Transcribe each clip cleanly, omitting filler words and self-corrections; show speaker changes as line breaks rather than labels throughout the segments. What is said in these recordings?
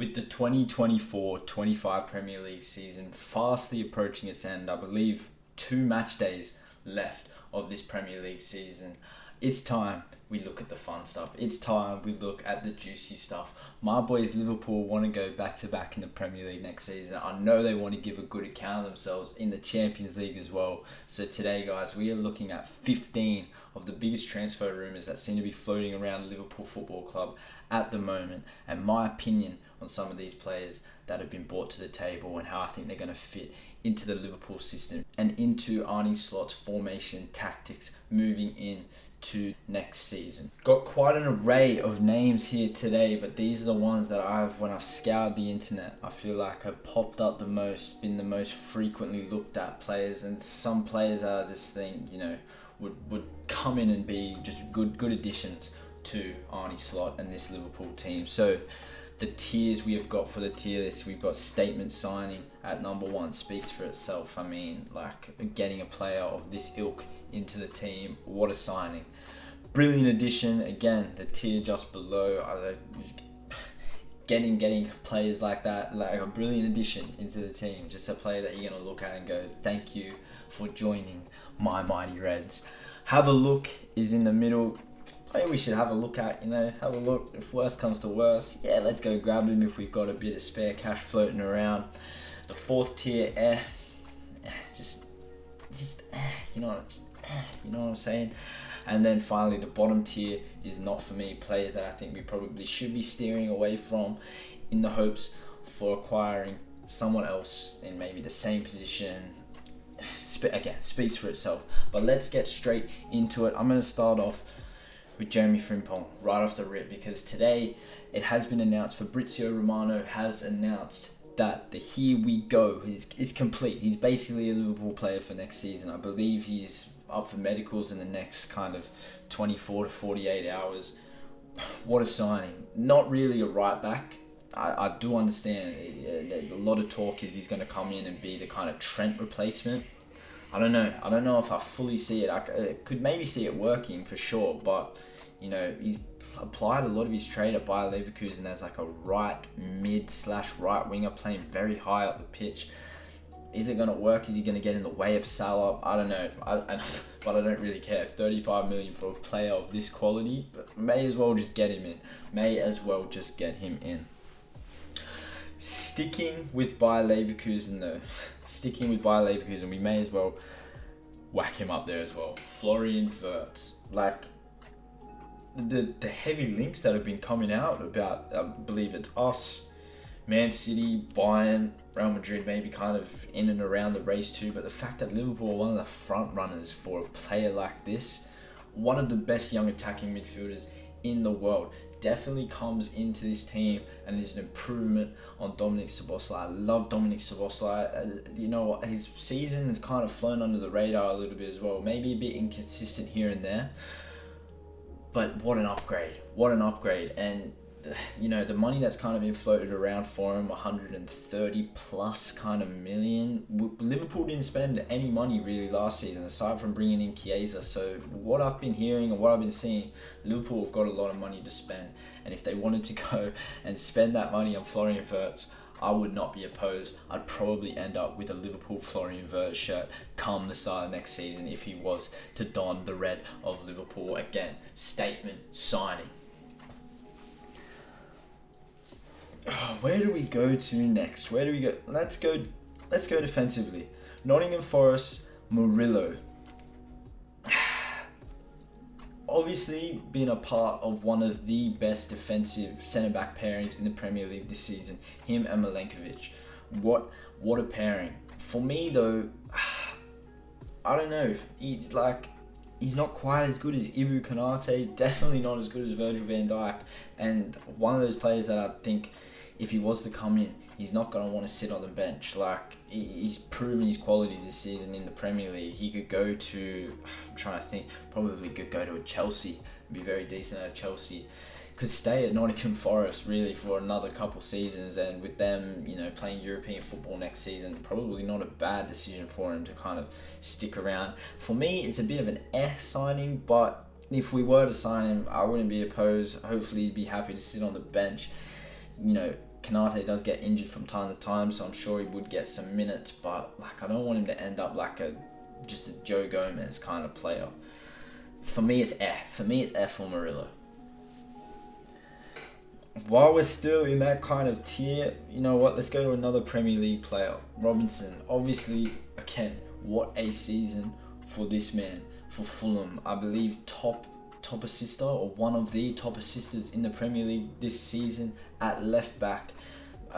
With the 2024-25 Premier League season fastly approaching its end, I believe 2 match days left of this Premier League season, it's time we look at the fun stuff. It's time we look at the juicy stuff. My boys Liverpool want to go back-to-back in the Premier League next season. I know they want to give a good account of themselves in the Champions League as well. So today, guys, we are looking at 15 of the biggest transfer rumours that seem to be floating around Liverpool Football Club at the moment, and my opinion on some of these players that have been brought to the table and how I think they're going to fit into the Liverpool system and into Arne Slot's formation tactics moving in to next season. Got quite an array of names here today, but these are the ones that when I've scoured the internet, I feel like have popped up the most, been the most frequently looked at players, and some players that I just think, would come in and be just good additions to Arne Slot and this Liverpool team. So the tiers we have got for the tier list, we've got statement signing at number 1, speaks for itself. I mean, like, getting a player of this ilk into the team, what a signing. Brilliant addition. Again, the tier just below, getting players like that, like a brilliant addition into the team. Just a player that you're going to look at and go, thank you for joining my mighty Reds. Have a look is in the middle. Player we should have a look at, have a look. If worst comes to worst, yeah, let's go grab him if we've got a bit of spare cash floating around. The 4th tier, you know what I'm saying? And then finally, the bottom tier is not for me. Players that I think we probably should be steering away from in the hopes for acquiring someone else in maybe the same position. Again, speaks for itself. But let's get straight into it. I'm going to start off with Jeremy Frimpong right off the rip, because today it has been announced, Fabrizio Romano has announced that the Here We Go is complete. He's basically a Liverpool player for next season. I believe he's up for medicals in the next kind of 24 to 48 hours. What a signing. Not really a right back. I do understand a lot of talk is he's going to come in and be the kind of Trent replacement. I don't know if I fully see it. I could maybe see it working for sure, but he's applied a lot of his trade at Bayer Leverkusen as like a right mid / right winger, playing very high up the pitch. Is it going to work? Is he going to get in the way of Salah? I don't know. But I don't really care. 35 million for a player of this quality, but may as well just get him in. Sticking with Bayer Leverkusen, we may as well whack him up there as well. Florian Wirtz. Like, the heavy links that have been coming out about, I believe it's us, Man City, Bayern, Real Madrid maybe kind of in and around the race too, but the fact that Liverpool are one of the front runners for a player like this, one of the best young attacking midfielders in the world, definitely comes into this team and is an improvement on Dominic Szoboszlai. I love Dominic Szoboszlai. His season has kind of flown under the radar a little bit as well, maybe a bit inconsistent here and there, but what an upgrade. And the money that's kind of been floated around for him, 130 plus kind of million. Liverpool didn't spend any money really last season, aside from bringing in Chiesa. So what I've been hearing and what I've been seeing, Liverpool have got a lot of money to spend. And if they wanted to go and spend that money on Florian Wirtz, I would not be opposed. I'd probably end up with a Liverpool Florian Wirtz shirt come the start of next season if he was to don the red of Liverpool. Again, statement signing. Where do we go to next? Let's go defensively. Nottingham Forest, Murillo. Obviously been a part of one of the best defensive centre-back pairings in the Premier League this season. Him and Milenkovic. What a pairing. For me though, I don't know. He's not quite as good as Ibu Konate, definitely not as good as Virgil van Dijk, and one of those players that I think if he was to come in, he's not going to want to sit on the bench. Like, he's proven his quality this season in the Premier League. He could go to, I'm trying to think, probably could go to a Chelsea, be very decent at Chelsea. Could stay at Nottingham Forest really for another couple seasons, and with them, playing European football next season, probably not a bad decision for him to kind of stick around. For me, it's a bit of an signing, but if we were to sign him, I wouldn't be opposed. Hopefully, he'd be happy to sit on the bench. Konate does get injured from time to time, so I'm sure he would get some minutes, but like I don't want him to end up like just a Joe Gomez kind of player. For me, it's F. For me, it's F for Murillo. While we're still in that kind of tier, you know what? Let's go to another Premier League player, Robinson. Obviously, again, what a season for this man, for Fulham. I believe top assister, or one of the top assisters in the Premier League this season at left back.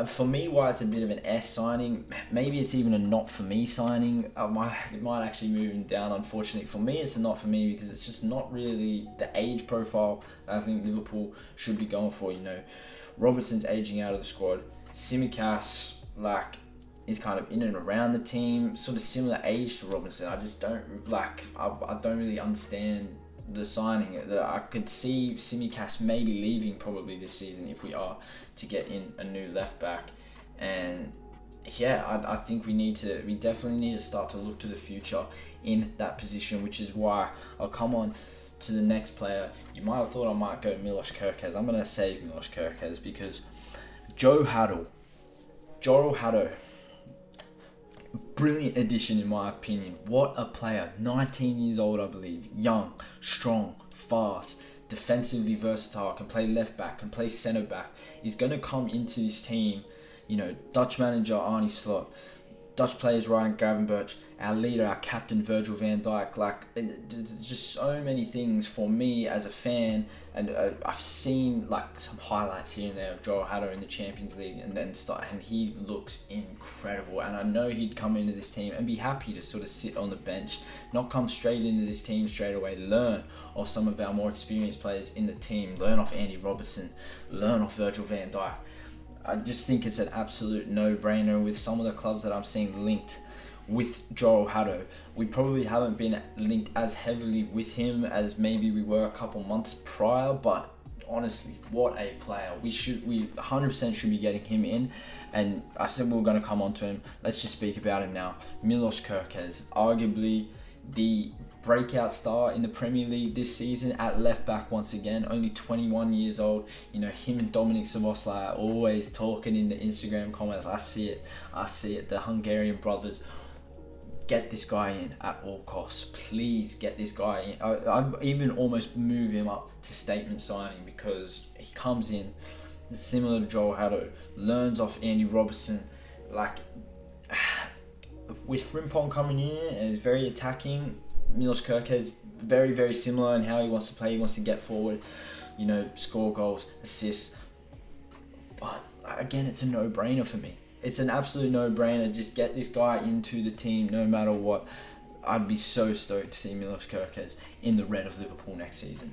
For me, why it's a bit of an S signing, maybe it's even a not for me signing. It might actually move him down, unfortunately. For me, it's a not for me because it's just not really the age profile that I think Liverpool should be going for. You know, Robertson's aging out of the squad. Tsimikas, like, is kind of in and around the team, sort of similar age to Robinson. I just don't, like, I don't really understand the signing. I could see Tsimikas maybe leaving probably this season if we are to get in a new left back, and yeah, I think we definitely need to start to look to the future in that position, which is why I'll come on to the next player. You might have thought I might go Milos Kerkez. I'm gonna save Milos Kerkez because Joe Haddo, brilliant addition in my opinion. What a player. 19 years old, I believe. Young, strong, fast, defensively versatile, can play left back, can play centre back. He's going to come into this team, you know, Dutch manager Arne Slot, Dutch players Ryan Gravenberch, our leader, our captain Virgil van Dijk. Like, there's just so many things for me as a fan, and I've seen like some highlights here and there of Joel Haddo in the Champions League, and he looks incredible. And I know he'd come into this team and be happy to sort of sit on the bench, not come straight into this team straight away. Learn off some of our more experienced players in the team. Learn off Andy Robertson. Learn off Virgil van Dijk. I just think it's an absolute no-brainer with some of the clubs that I'm seeing linked with Joel Haddo. We probably haven't been linked as heavily with him as maybe we were a couple months prior, but honestly, what a player. We 100% should be getting him in, and I said we were going to come on to him. Let's just speak about him now. Milos Kerkez, arguably the breakout star in the Premier League this season at left back once again, only 21 years old. You know, him and Dominik Szoboszlai are always talking in the Instagram comments. I see it. The Hungarian brothers. Get this guy in at all costs. Please get this guy in. I'd even almost move him up to statement signing because he comes in similar to Joel Haddo, learns off Andy Robertson. Like, with Frimpong coming in and is very attacking, Milos Kerkez very, very similar in how he wants to play. He wants to get forward, you know, score goals, assists. But again, it's a no-brainer for me. It's an absolute no-brainer. Just get this guy into the team no matter what. I'd be so stoked to see Milos Kerkez in the red of Liverpool next season.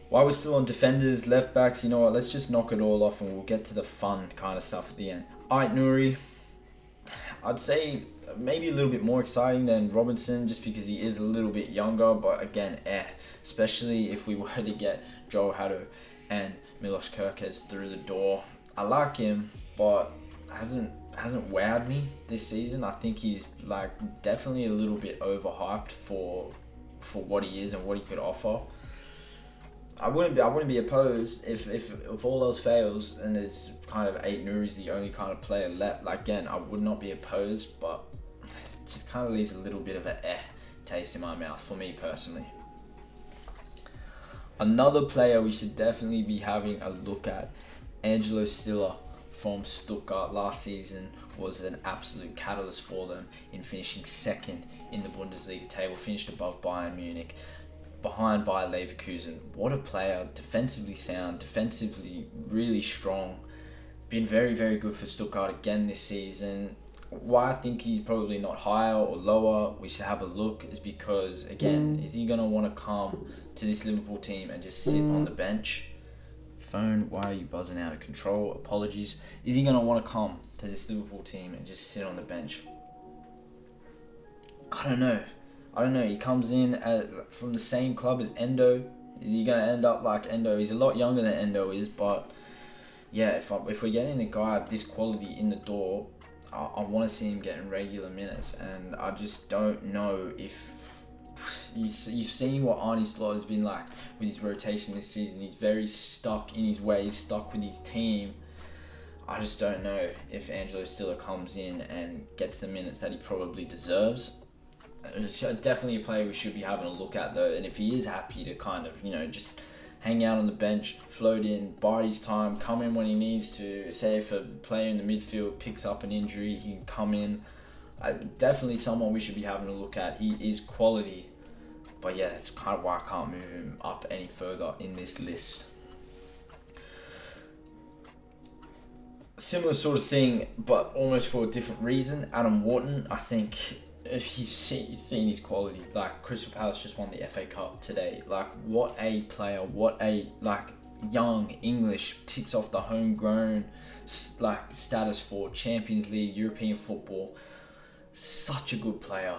While we're still on defenders, left backs, you know what? Let's just knock it all off and we'll get to the fun kind of stuff at the end. Ait Nouri, I'd say maybe a little bit more exciting than Robinson just because he is a little bit younger, but again, especially if we were to get Joel Haddo and Milos Kerkez through the door. I like him, but hasn't wowed me this season. I think he's like definitely a little bit overhyped for what he is and what he could offer. I wouldn't be opposed if all else fails and it's kind of Ait Nouri's the only kind of player left. Like, again, I would not be opposed, but it just kind of leaves a little bit of a taste in my mouth for me personally. Another player we should definitely be having a look at, Angelo Stiller from Stuttgart last season was an absolute catalyst for them in finishing second in the Bundesliga table, finished above Bayern Munich, behind Bayer Leverkusen. What a player, defensively sound, defensively really strong, been very, very good for Stuttgart again this season. Why I think he's probably not higher or lower, we should have a look, is because, again, is he going to want to come to this Liverpool team and just sit on the bench? Phone, why are you buzzing out of control? Apologies. Is he going to want to come to this Liverpool team and just sit on the bench? I don't know. He comes in from the same club as Endo. Is he going to end up like Endo? He's a lot younger than Endo is, but yeah, if we're getting a guy of this quality in the door, I want to see him getting regular minutes, and I just don't know if You've seen what Arne Slot has been like with his rotation this season. He's very stuck in his ways, stuck with his team. I just don't know if Angelo Stiller comes in and gets the minutes that he probably deserves. It's definitely a player we should be having a look at though, and if he is happy to kind of, just hang out on the bench, float in, bide his time, come in when he needs to. Say if a player in the midfield picks up an injury, he can come in. Definitely someone we should be having a look at. He is quality, but yeah, that's kind of why I can't move him up any further in this list. Similar sort of thing, but almost for a different reason. Adam Wharton, I think you've seen his quality. Like, Crystal Palace just won the FA Cup today. Like, what a player, what a young English, ticks off the homegrown status for Champions League, European football. Such a good player.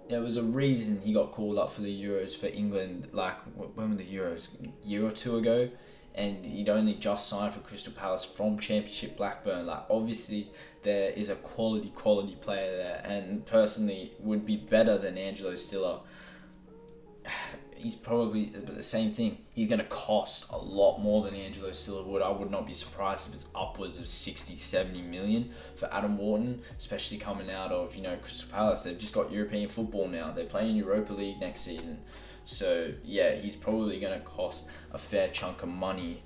There was a reason he got called up for the Euros for England. When were the Euros? A year or two ago. And he'd only just signed for Crystal Palace from Championship Blackburn. Obviously, there is a quality player there, and personally would be better than Angelo Stiller. He's probably the same thing. He's going to cost a lot more than Angelo Stiller would. I would not be surprised if it's upwards of 60-70 million for Adam Wharton, especially coming out of Crystal Palace. They've just got European football now. They're playing Europa League next season. So, yeah, he's probably going to cost a fair chunk of money.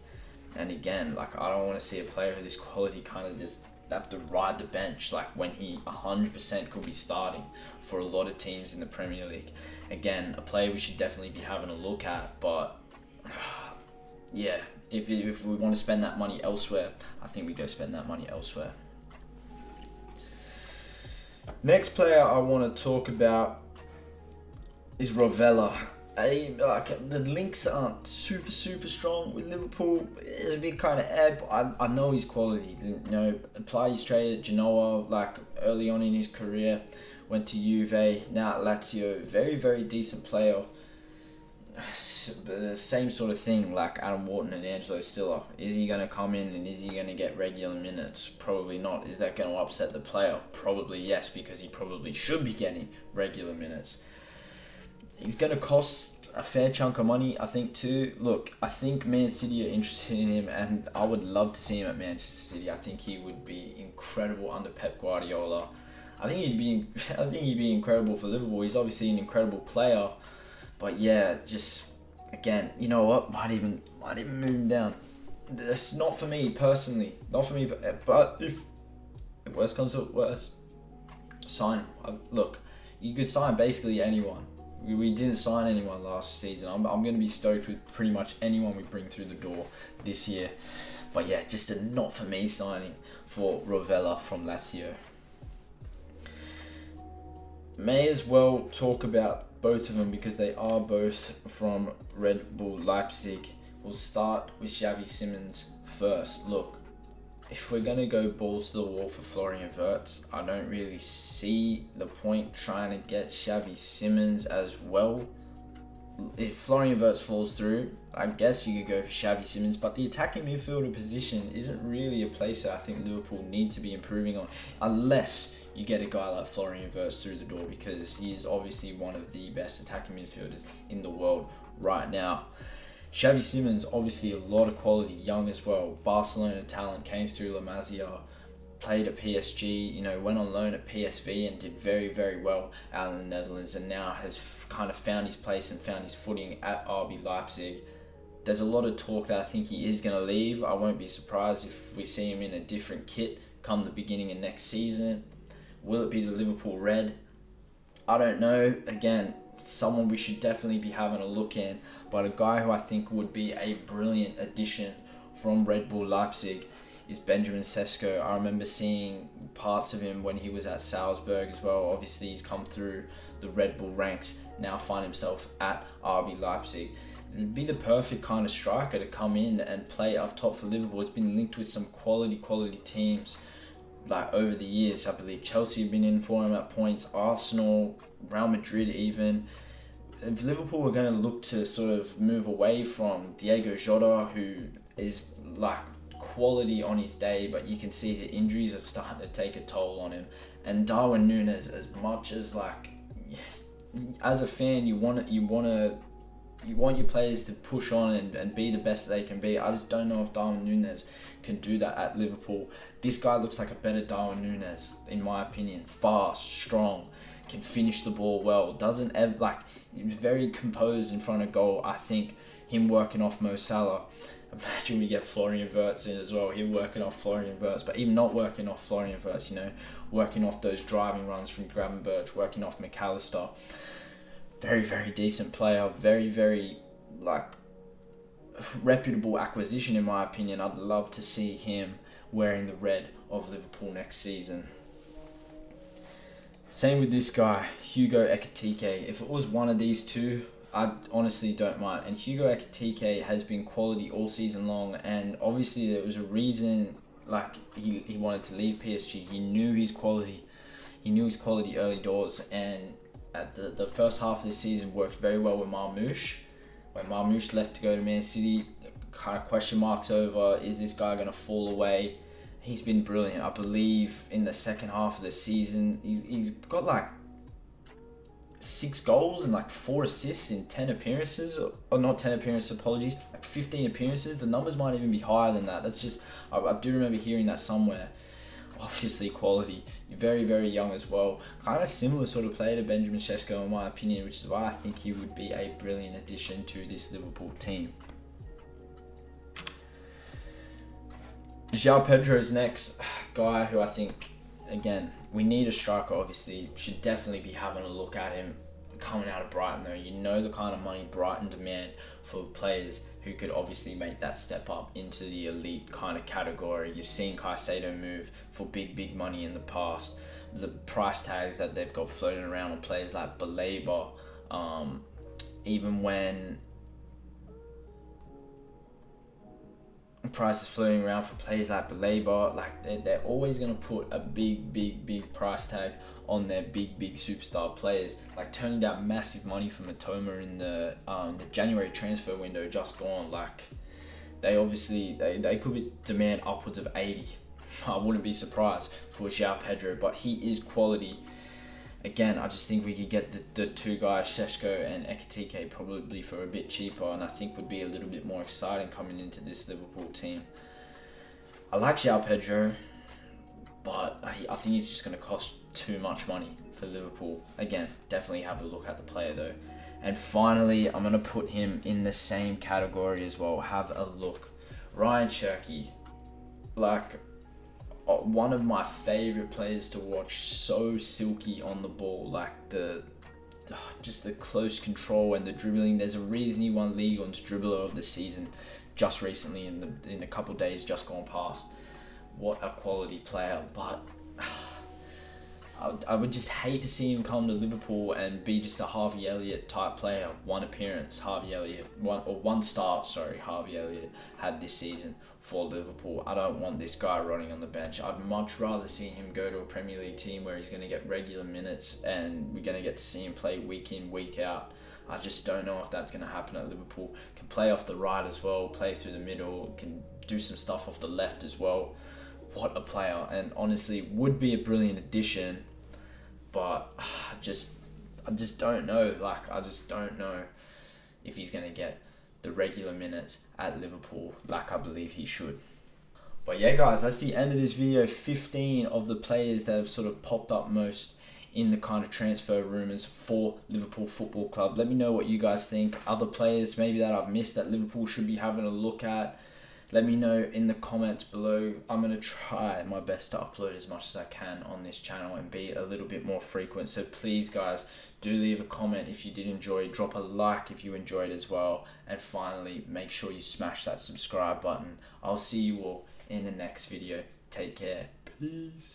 And again, I don't want to see a player of this quality kind of just have to ride the bench, when he 100% could be starting for a lot of teams in the Premier League. Again, a player we should definitely be having a look at. But, yeah, if we want to spend that money elsewhere, I think we go spend that money elsewhere. Next player I want to talk about is Rovella. The links aren't super strong with Liverpool. It's a bit kind of ebb. I know his quality. Applied his trade at Genoa early on in his career. Went to Juve, now at Lazio. Very, very decent player. The same sort of thing Adam Wharton and Angelo Stiller. Is he going to come in and is he going to get regular minutes? Probably not. Is that going to upset the player? Probably yes, because he probably should be getting regular minutes. He's going to cost a fair chunk of money, I think, too. Look, I think Man City are interested in him, and I would love to see him at Manchester City. I think he would be incredible under Pep Guardiola. I think he'd be incredible for Liverpool. He's obviously an incredible player, but yeah, just again, you know what? Might even move him down. It's not for me personally. Not for me, but if worse comes to worse, sign him. Look, you could sign basically anyone. We didn't sign anyone last season. I'm going to be stoked with pretty much anyone we bring through the door this year. But yeah, just a not for me signing for Rovella from Lazio. May as well talk about both of them because they are both from Red Bull Leipzig. We'll start with Xavi Simons first. Look, if we're going to go balls to the wall for Florian Wirtz, I don't really see the point trying to get Xavi Simons as well. If Florian Wirtz falls through, I guess you could go for Xavi Simons, but the attacking midfielder position isn't really a place that I think Liverpool need to be improving on, unless you get a guy like Florian Wirtz through the door, because he is obviously one of the best attacking midfielders in the world right now. Xavi Simons, obviously a lot of quality, young as well. Barcelona talent, came through La Masia, played at PSG, went on loan at PSV and did very, very well out in the Netherlands, and now has kind of found his place and found his footing at RB Leipzig. There's a lot of talk that I think he is going to leave. I won't be surprised if we see him in a different kit come the beginning of next season. Will it be the Liverpool Red? I don't know. Again, someone we should definitely be having a look in, but a guy who I think would be a brilliant addition from Red Bull Leipzig is Benjamin Sesko. I remember seeing parts of him when he was at Salzburg as well. Obviously, he's come through the Red Bull ranks, now find himself at RB Leipzig. It would be the perfect kind of striker to come in and play up top for Liverpool. It's been linked with some quality teams over the years. I believe Chelsea have been in for him at points, Arsenal, Real Madrid even. If Liverpool were going to look to sort of move away from Diego Jota, who is quality on his day, but you can see the injuries are starting to take a toll on him, and Darwin Núñez, as much as as a fan, you want your players to push on and be the best they can be. I just don't know if Darwin Núñez can do that at Liverpool. This guy looks like a better Darwin Núñez, in my opinion. Fast, strong, can finish the ball well. Doesn't ever, like, he's very composed in front of goal. I think him working off Mo Salah. Imagine we get Florian Wirtz in as well. Him working off Florian Wirtz, but even not working off Florian Wirtz, working off those driving runs from Gravenberch, working off McAllister. Very, very decent player. Very, very, reputable acquisition in my opinion. I'd love to see him wearing the red of Liverpool next season. Same with this guy, Hugo Ekiteke. If it was one of these two, I honestly don't mind. And Hugo Ekiteke has been quality all season long, and obviously there was a reason he wanted to leave PSG. He knew his quality. He knew his quality early doors, and at the first half of the season worked very well with Marmoush. When Marmoush left to go to Man City, kind of question marks over, is this guy going to fall away? He's been brilliant. I believe in the second half of the season, he's got 6 goals and 4 assists in 10 appearances, or not 10 appearances, apologies, 15 appearances. The numbers might even be higher than that. That's just, I do remember hearing that somewhere. Obviously quality, very, very young as well. Kind of similar sort of player to Benjamin Sesko in my opinion, which is why I think he would be a brilliant addition to this Liverpool team. João Pedro's next guy, who I think, again, we need a striker, obviously. Should definitely be having a look at him coming out of Brighton though. You know the kind of money Brighton demand for players who could obviously make that step up into the elite kind of category. You've seen Caicedo move for big money in the past. The price tags that they've got floating around on players like Baleba, even when prices floating around for players like Baleba, they're always going to put a big price tag on their big superstar players, turning down massive money from Matoma in the January transfer window just gone. They obviously they could demand upwards of 80. I wouldn't be surprised for João Pedro, but he is quality. Again, I just think we could get the two guys, Sesko and Ekiteke, probably for a bit cheaper, and I think would be a little bit more exciting coming into this Liverpool team. I like João Pedro, but I think he's just going to cost too much money for Liverpool. Again, definitely have a look at the player though. And finally, I'm going to put him in the same category as well. Have a look. Ryan Cherki. One of my favourite players to watch, so silky on the ball, just the close control and the dribbling. There's a reason he won Ligue 1's Dribbler of the Season just recently in a couple of days just gone past. What a quality player, but I would just hate to see him come to Liverpool and be just a Harvey Elliott type player. One appearance, one start, Harvey Elliott had this season for Liverpool. I don't want this guy running on the bench. I'd much rather see him go to a Premier League team where he's going to get regular minutes and we're going to get to see him play week in, week out. I just don't know if that's going to happen at Liverpool. Can play off the right as well, play through the middle, can do some stuff off the left as well. What a player, and honestly would be a brilliant addition, but I just don't know. I just don't know if he's going to get the regular minutes at Liverpool like I believe he should. But yeah guys, that's the end of this video. 15 of the players that have sort of popped up most in the kind of transfer rumours for Liverpool Football Club. Let me know what you guys think. Other players maybe that I've missed that Liverpool should be having a look at. Let me know in the comments below. I'm going to try my best to upload as much as I can on this channel and be a little bit more frequent. So please guys, do leave a comment if you did enjoy. Drop a like if you enjoyed as well. And finally, make sure you smash that subscribe button. I'll see you all in the next video. Take care. Peace.